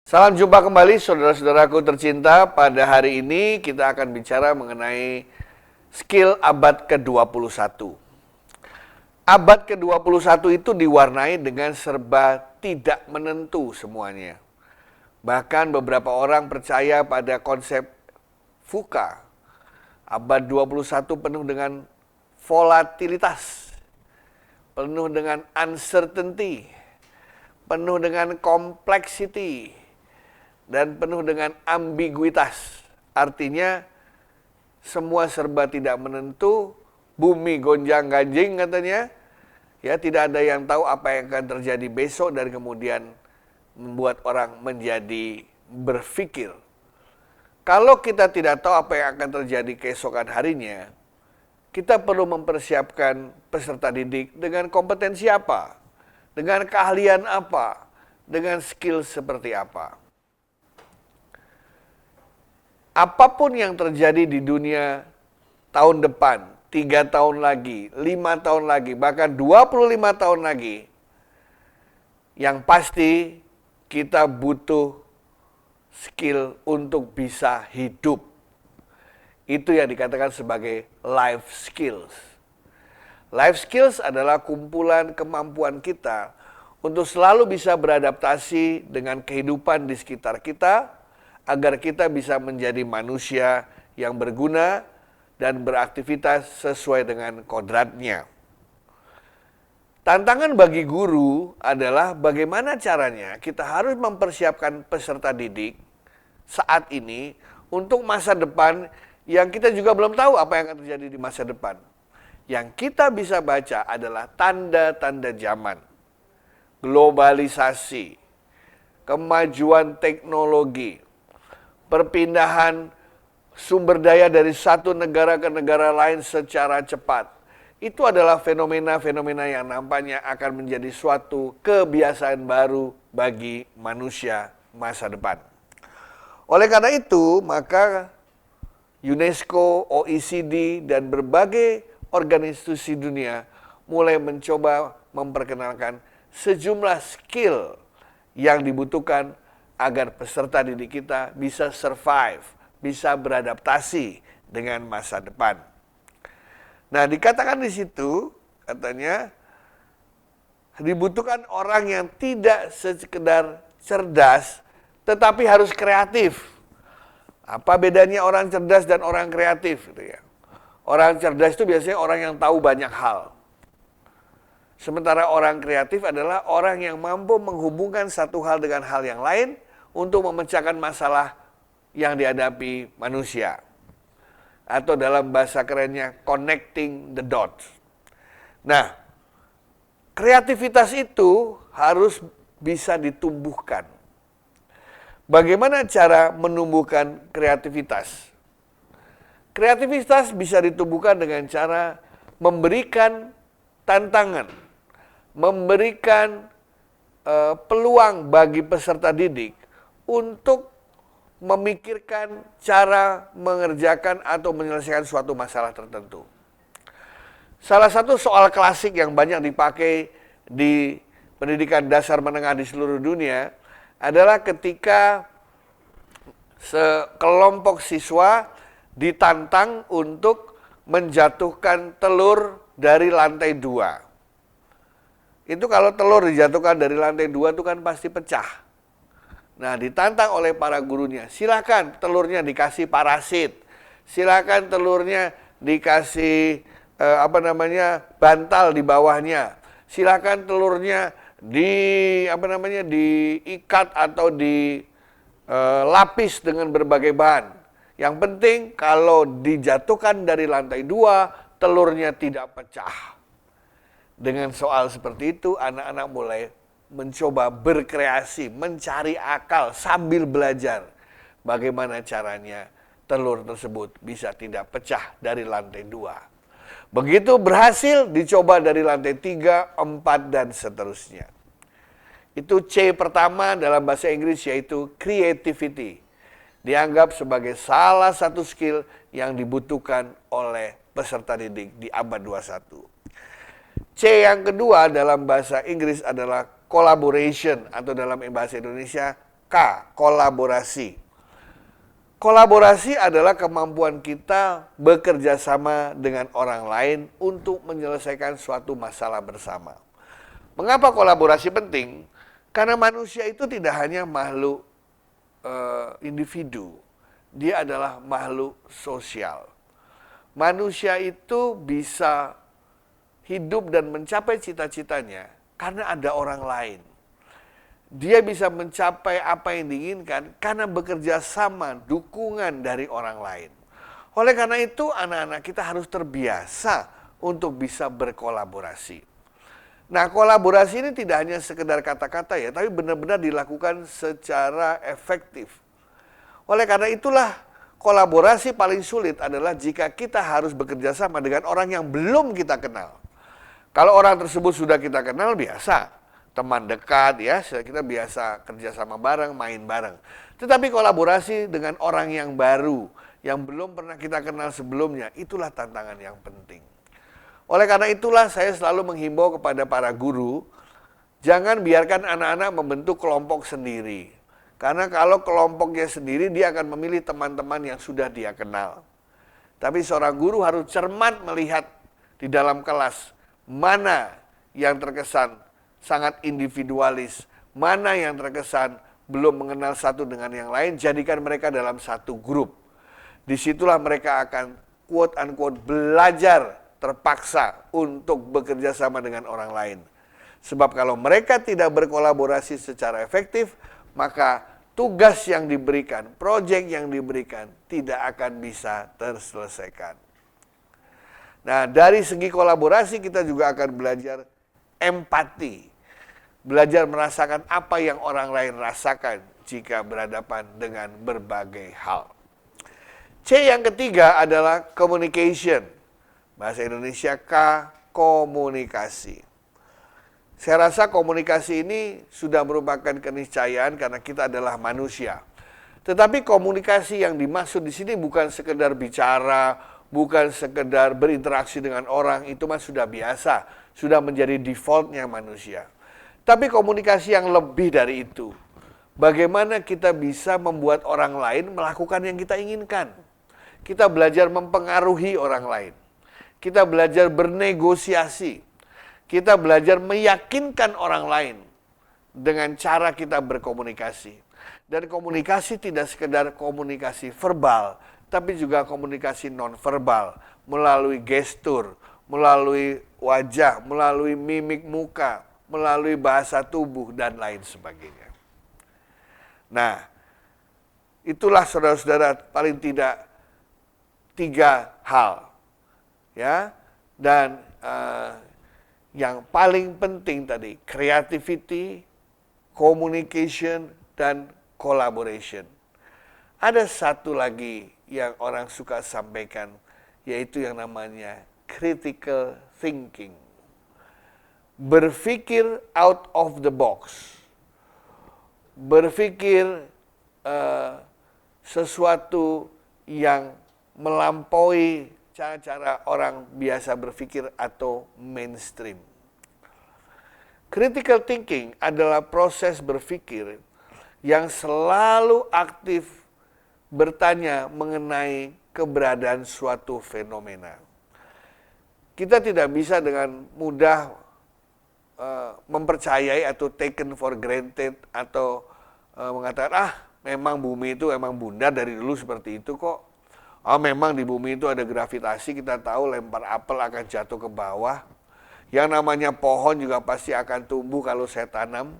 Salam jumpa kembali saudara-saudaraku tercinta. Pada hari ini kita akan bicara mengenai skill abad ke-21. Abad ke-21 itu diwarnai dengan serba tidak menentu semuanya. Bahkan beberapa orang percaya pada konsep VUCA. Abad 21 penuh dengan volatilitas, penuh dengan uncertainty, penuh dengan complexity, dan penuh dengan ambiguitas. Artinya semua serba tidak menentu, bumi gonjang-ganjing katanya. Ya, tidak ada yang tahu apa yang akan terjadi besok dan kemudian membuat orang menjadi berpikir. Kalau kita tidak tahu apa yang akan terjadi keesokan harinya, kita perlu mempersiapkan peserta didik dengan kompetensi apa, dengan keahlian apa, dengan skill seperti apa. Apapun yang terjadi di dunia tahun depan, 3 tahun lagi, 5 tahun lagi, bahkan 25 tahun lagi, yang pasti kita butuh skill untuk bisa hidup. Itu yang dikatakan sebagai life skills. Life skills adalah kumpulan kemampuan kita untuk selalu bisa beradaptasi dengan kehidupan di sekitar kita, agar kita bisa menjadi manusia yang berguna dan beraktivitas sesuai dengan kodratnya. Tantangan bagi guru adalah bagaimana caranya kita harus mempersiapkan peserta didik saat ini untuk masa depan yang kita juga belum tahu apa yang akan terjadi di masa depan. Yang kita bisa baca adalah tanda-tanda zaman, globalisasi, kemajuan teknologi, perpindahan sumber daya dari satu negara ke negara lain secara cepat. Itu adalah fenomena-fenomena yang nampaknya akan menjadi suatu kebiasaan baru bagi manusia masa depan. Oleh karena itu, maka UNESCO, OECD, dan berbagai organisasi dunia mulai mencoba memperkenalkan sejumlah skill yang dibutuhkan agar peserta didik kita bisa survive, bisa beradaptasi dengan masa depan. Nah, dikatakan di situ, katanya, dibutuhkan orang yang tidak sekedar cerdas, tetapi harus kreatif. Apa bedanya orang cerdas dan orang kreatif? Gitu ya. Orang cerdas itu biasanya orang yang tahu banyak hal. Sementara orang kreatif adalah orang yang mampu menghubungkan satu hal dengan hal yang lain untuk memecahkan masalah yang dihadapi manusia. Atau dalam bahasa kerennya, connecting the dots. Nah, kreativitas itu harus bisa ditumbuhkan. Bagaimana cara menumbuhkan kreativitas? Kreativitas bisa ditumbuhkan dengan cara memberikan tantangan, memberikan peluang bagi peserta didik untuk memikirkan cara mengerjakan atau menyelesaikan suatu masalah tertentu. Salah satu soal klasik yang banyak dipakai di pendidikan dasar menengah di seluruh dunia adalah ketika sekelompok siswa ditantang untuk menjatuhkan telur dari lantai 2. Itu kalau telur dijatuhkan dari lantai 2 itu kan pasti pecah. Nah, ditantang oleh para gurunya, silakan telurnya dikasih parasit, silakan telurnya dikasih bantal di bawahnya, silakan telurnya diikat atau dilapis dengan berbagai bahan. Yang penting kalau dijatuhkan dari lantai 2, telurnya tidak pecah. Dengan soal seperti itu, anak-anak mulai mencoba berkreasi, mencari akal sambil belajar bagaimana caranya telur tersebut bisa tidak pecah dari lantai 2. Begitu berhasil, dicoba dari lantai 3, 4, dan seterusnya. Itu C pertama dalam bahasa Inggris, yaitu creativity. Dianggap sebagai salah satu skill yang dibutuhkan oleh peserta didik di abad 21. C yang kedua dalam bahasa Inggris adalah collaboration, atau dalam bahasa Indonesia K, kolaborasi. Kolaborasi adalah kemampuan kita bekerja sama dengan orang lain untuk menyelesaikan suatu masalah bersama. Mengapa kolaborasi penting? Karena manusia itu tidak hanya makhluk individu, dia adalah makhluk sosial. Manusia itu bisa hidup dan mencapai cita-citanya karena ada orang lain. Dia bisa mencapai apa yang diinginkan karena bekerja sama, dukungan dari orang lain. Oleh karena itu, anak-anak kita harus terbiasa untuk bisa berkolaborasi. Nah, kolaborasi ini tidak hanya sekedar kata-kata ya, tapi benar-benar dilakukan secara efektif. Oleh karena itulah, kolaborasi paling sulit adalah jika kita harus bekerja sama dengan orang yang belum kita kenal. Kalau orang tersebut sudah kita kenal, biasa. Teman dekat ya, kita biasa kerja sama bareng, main bareng. Tetapi kolaborasi dengan orang yang baru, yang belum pernah kita kenal sebelumnya, itulah tantangan yang penting. Oleh karena itulah saya selalu menghimbau kepada para guru, jangan biarkan anak-anak membentuk kelompok sendiri. Karena kalau kelompoknya sendiri, dia akan memilih teman-teman yang sudah dia kenal. Tapi seorang guru harus cermat melihat di dalam kelas, mana yang terkesan sangat individualis, mana yang terkesan belum mengenal satu dengan yang lain, jadikan mereka dalam satu grup. Disitulah mereka akan quote-unquote belajar terpaksa untuk bekerja sama dengan orang lain. Sebab kalau mereka tidak berkolaborasi secara efektif, maka tugas yang diberikan, proyek yang diberikan tidak akan bisa terselesaikan. Nah, dari segi kolaborasi kita juga akan belajar empati, belajar merasakan apa yang orang lain rasakan jika berhadapan dengan berbagai hal. C yang ketiga adalah communication. Bahasa Indonesia K, komunikasi. Saya rasa komunikasi ini sudah merupakan keniscayaan karena kita adalah manusia. Tetapi komunikasi yang dimaksud di sini bukan sekedar bicara, bukan sekedar berinteraksi dengan orang, itu mah sudah biasa, sudah menjadi defaultnya manusia. Tapi komunikasi yang lebih dari itu, bagaimana kita bisa membuat orang lain melakukan yang kita inginkan. Kita belajar mempengaruhi orang lain. Kita belajar bernegosiasi. Kita belajar meyakinkan orang lain dengan cara kita berkomunikasi. Dan komunikasi tidak sekedar komunikasi verbal, tapi juga komunikasi nonverbal, melalui gestur, melalui wajah, melalui mimik muka, melalui bahasa tubuh, dan lain sebagainya. Nah, itulah saudara-saudara paling tidak 3 hal. Ya, dan yang paling penting tadi, creativity, communication, dan collaboration. Ada satu lagi yang orang suka sampaikan, yaitu yang namanya critical thinking. Berpikir out of the box. Berpikir sesuatu yang melampaui cara-cara orang biasa berpikir atau mainstream. Critical thinking adalah proses berpikir yang selalu aktif bertanya mengenai keberadaan suatu fenomena. Kita tidak bisa dengan mudah mempercayai atau taken for granted atau mengatakan, memang bumi itu emang bundar dari dulu seperti itu kok. Memang di bumi itu ada gravitasi, kita tahu lempar apel akan jatuh ke bawah. Yang namanya pohon juga pasti akan tumbuh kalau saya tanam.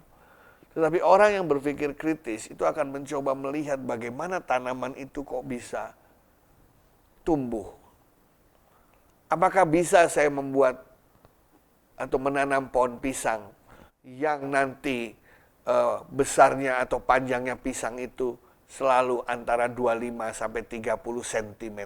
Tetapi orang yang berpikir kritis itu akan mencoba melihat bagaimana tanaman itu kok bisa tumbuh. Apakah bisa saya membuat atau menanam pohon pisang yang nanti besarnya atau panjangnya pisang itu selalu antara 25 sampai 30 cm.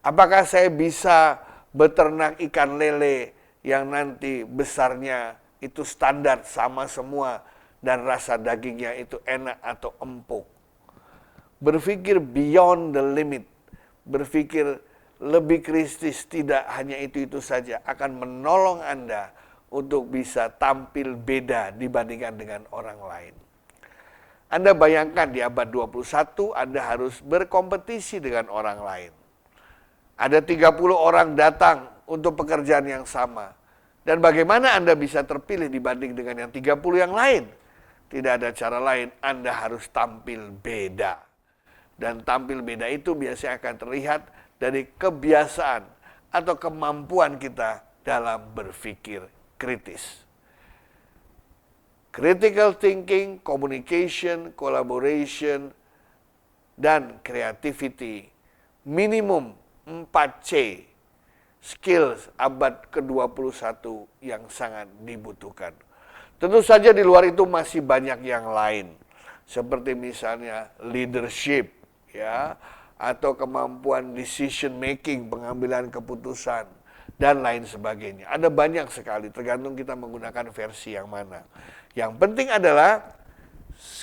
Apakah saya bisa beternak ikan lele yang nanti besarnya itu standar sama semua dan rasa dagingnya itu enak atau empuk? Berpikir beyond the limit, berpikir lebih kritis, tidak hanya itu saja, akan menolong Anda untuk bisa tampil beda dibandingkan dengan orang lain. Anda bayangkan di abad 21 Anda harus berkompetisi dengan orang lain. Ada 30 orang datang untuk pekerjaan yang sama. Dan bagaimana Anda bisa terpilih dibanding dengan yang 30 yang lain? Tidak ada cara lain, Anda harus tampil beda. Dan tampil beda itu biasanya akan terlihat dari kebiasaan atau kemampuan kita dalam berpikir kritis. Critical thinking, communication, collaboration, dan creativity. Minimum 4C. Skills abad ke-21 yang sangat dibutuhkan. Tentu saja di luar itu masih banyak yang lain. Seperti misalnya leadership, ya, atau kemampuan decision making, pengambilan keputusan, dan lain sebagainya. Ada banyak sekali, tergantung kita menggunakan versi yang mana. Yang penting adalah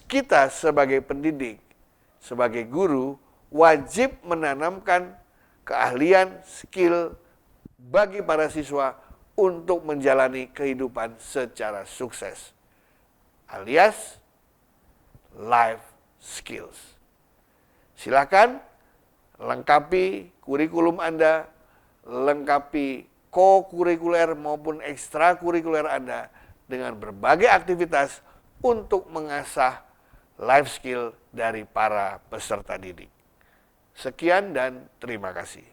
kita sebagai pendidik, sebagai guru, wajib menanamkan keahlian, skill bagi para siswa untuk menjalani kehidupan secara sukses. Alias life skills. Silakan lengkapi kurikulum Anda, lengkapi co-kurikuler maupun ekstrakurikuler Anda dengan berbagai aktivitas untuk mengasah life skill dari para peserta didik. Sekian dan terima kasih.